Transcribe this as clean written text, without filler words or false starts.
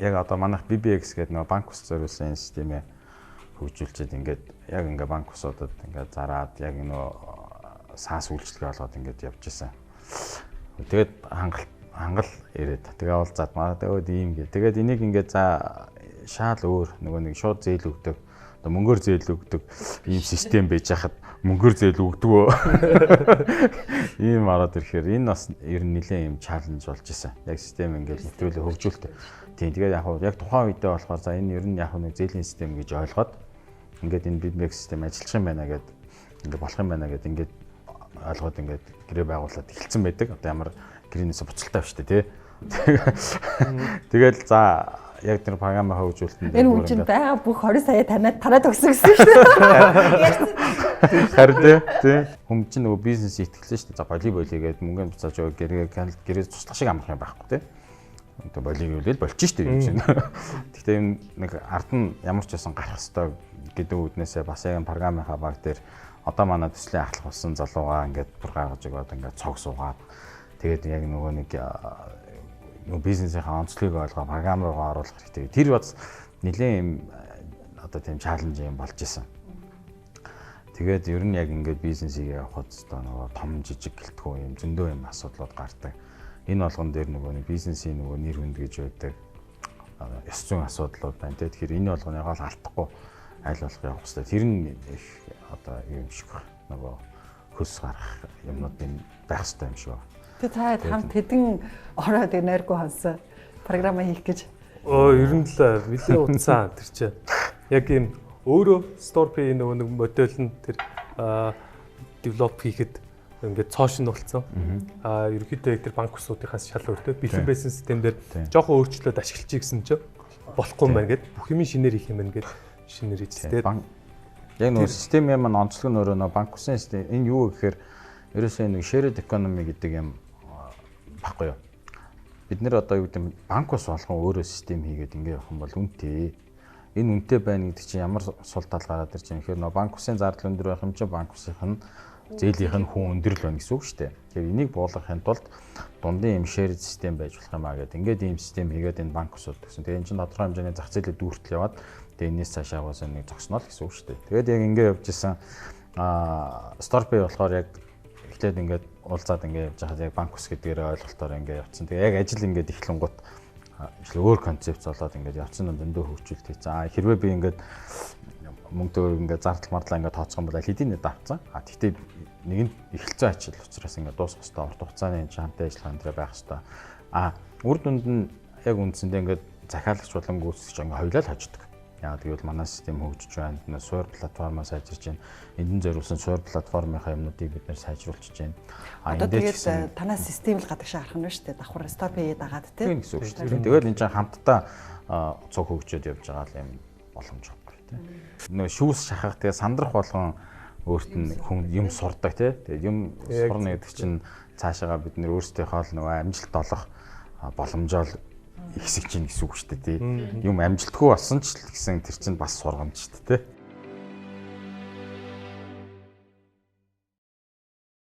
яг одоо манайх BBX гэдэг нэг банк ус зориулсан системээ хөгжүүлчихэд ингээд яг ингээ банк усуудад ингээд зараад яг нөө саас үйлчлэгээ болгоод ингээд явж исэн. Тэгээд хангал ирээд тэгээ уулзаад магадгүй ийм гээ. Тэгээд энийг ингээд за шаал өөр нөгөө нэг шууд зээл өгдөг. Одоо мөнгөөр зээл өгдөг ийм систем байж хахад мөнгөөр зээл өгдөг. Ийм ороод ирэхээр энэ бас ер нь нэлээд ийм чаленж болж исэн. Яг систем ингээд нэвтрүүлээ хөгжүүлдэг. Тийм тэгээд яг тухайн үедээ болохоор за энэ ер нь яг нэг зээлийн систем гэж ойлгоод ингээд энэ BBX систем ажиллах юм байна гэд ингээд болох юм байна гэд ингээд ойлгоод ингээд гэрээ байгуулад эхэлсэн байдаг. Одоо ямар гэрээнээс буцалтай биш үү те. Тэгэл за яг тэр програмыг хөгжүүлэлтэнд энэ хүн чинь байгаа бүх 20 сая танаад өгсөн гэсэн шүү дээ. Харин тий. Хүн чинь нөгөө бизнес итгэлээ шүү дээ. За волейбол хийгээд мөнгө буцааж өгөө гэрээ туслах шиг амрах юм байхгүй тий. Одоо волейбол хийвэл болчих шүү дээ юм чинь. Гэхдээ энэ нэг ард нь ямар ч байсан гарах хэвээр гэдэг үүднээсээ бас яг програмынхаа баг дээр одоо манай төслийн ахлах болсон залуугаа ингээд бүр гаргаж өгөөд ингээд цог суугаад тэгээд яг нөгөө нэг бизнесийнхаа онцлогийг ойлгоо програм руугаа оруулах хэрэгтэй. Тэр бас нэлээд юм одоо тийм чаленж юм болж исэн. Тэгээд ер нь яг ингээд бизнесийг явахад одоо нөгөө том жижиг гэлтгүү юм зөндөө юм асуудлууд гардаг. Энэ болгон дээр нөгөө нэг бизнесийн нөгөө нэр хүнд гэж байдаг ёс зүйн асуудлууд байна. Тэгэхээр энэ болгоныг л алдахгүй айл болох явах хэрэгтэй. Тэр нь их одоо юм шиг нөгөө хөс гарах юмнууд юм байх хэрэгтэй юм шиг байна. Тэгээ цаад хамт хэдэн ороод энерги хонсон програма хийх гэж. Ер нь л нэлээд утсан тэр чинь. Яг юм өөрөө StorePay нөгөө нэг модель нь тэр develop хийхэд ингээд цоошин болсон. Ерөнхийдөө тэр банк усуудынхаас шал өөртөө бэлэн байсан системээр жоохон өөрчлөлт ашиглчих гэсэн чинь болохгүй юм байна гэд бүх юм шинээр хийх юм байна гэд шинээр хийжтэй. Яг нөгөө системийн маань онцлог нь өөрөө нөгөө банк усын систем энэ юу гэхээр ерөөсөө нэг shared economy гэдэг юм баггүй юу. Бид нэр одоо юу гэдэг нь банк ус болгон өөрөө систем хийгээд ингэ явах юм бол үнэтэй. Энэ үнэтэй байна гэдэг чинь ямар сул тал гараад ир чинь гэхээр нөгөө банк усын зардал өндөр байх юм чинь банк усынх нь зээлийнх нь хүн өндөр л байна гэсэн үг шүү дээ. Тэгэхээр энийг буулгахын тулд дундын юм shared систем байж болох юм аа гэдэг. Ингээд ийм систем хийгээд энэ банк усууд гэсэн. Тэгээ энэ чинь тодорхой хэмжээний зах зээлээ дүүртэл яваад тэгээ энэс цаашаа угаасаа нэг зогсноо л гэсэн үг шүү дээ. Тэгээд яг ингэ явж исэн StorePay болохоор яг эхлээд ингээд уулзаад ингээд явж байхад яг банк ус гэдгээр ойлголтоор ингээд явцсан. Тэгээ яг ажил ингээд эхлэнгуут өөр концепц болоод ингээд явцсан нь дөндөө хөгжүүлэлт хийсэн. Хэрвээ би ингээд мөнгөөр ингээд зардал мардлаа ингээд тооцох юм бол хэдийн нэт авцсан. Тэгтээ нэг нь эхэлсэн ажил учраас ингээд дуусах хэвээр урт хугацааны хамтын ажиллагаа энэ байх хэвээр. Үр дүнд нь яг үндсэндээ ингээд захиалагч болон гүйцэтгэгч ингээд хоёулаа л хождог. Яа тэгвэл манай систем хөгжиж байна. Суур платформоо сайжирч байна. Эндэн зориулсан суур платформынхаа юмнуудыг бид нэр сайжруулж байна. Одоо тэгээд танаас систем л гадагшаа гарах нь шүү дээ. Давхар StorePay дагаад тийм гэсэн үг шүү дээ. Тэгээд энэ чинь хамтдаа цог хөгжөөд явж байгаа юм боломж баггүй тийм. Нөө шүүс шахах тэгээд сандрах болгон өөрт нь хүн юм сурдаг тийм. Тэгээд юм сурна гэдэг чинь цаашаага бид нэр өөрсдийнхөө л нөгөө амжилт олох боломжоо ихсэж чинь гэсэн үг шүү дээ тий. Юм амжилтгүй болсон ч гэсэн тэр чинь бас сургамж шүү дээ тий.